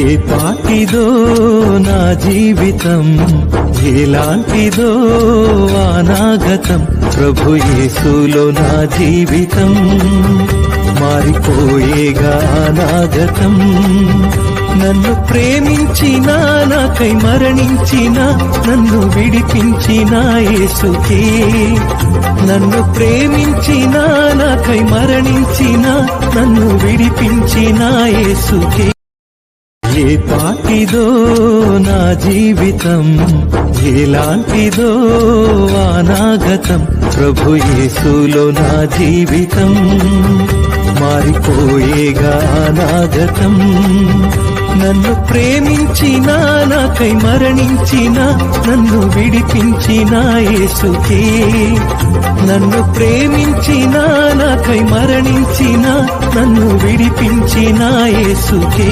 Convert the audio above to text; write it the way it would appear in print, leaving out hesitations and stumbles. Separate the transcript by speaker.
Speaker 1: ఏ పాటిదో నా జీవితం, ఎలాంటిదో అనాగతం, ప్రభు యేసులో నా జీవితం మారిపోయేగా అనాగతం. నన్ను ప్రేమించిన, నాకై మరణించిన, నన్ను విడిపించిన యేసుకే. నన్ను ప్రేమించిన, నాకై మరణించిన, నన్ను విడిపించిన యేసుకే. ఏ పాటిదో నా జీవితం, ఎలాంటిదో అనాగతం, ప్రభు యేసులో నా జీవితం మారిపోయేగా అనాగతం. నన్ను ప్రేమించిన, నాకై మరణించిన, నన్ను విడిపించిన యేసుకే. నన్ను ప్రేమించిన, నాకై మరణించిన, నన్ను విడిపించిన యేసుకే.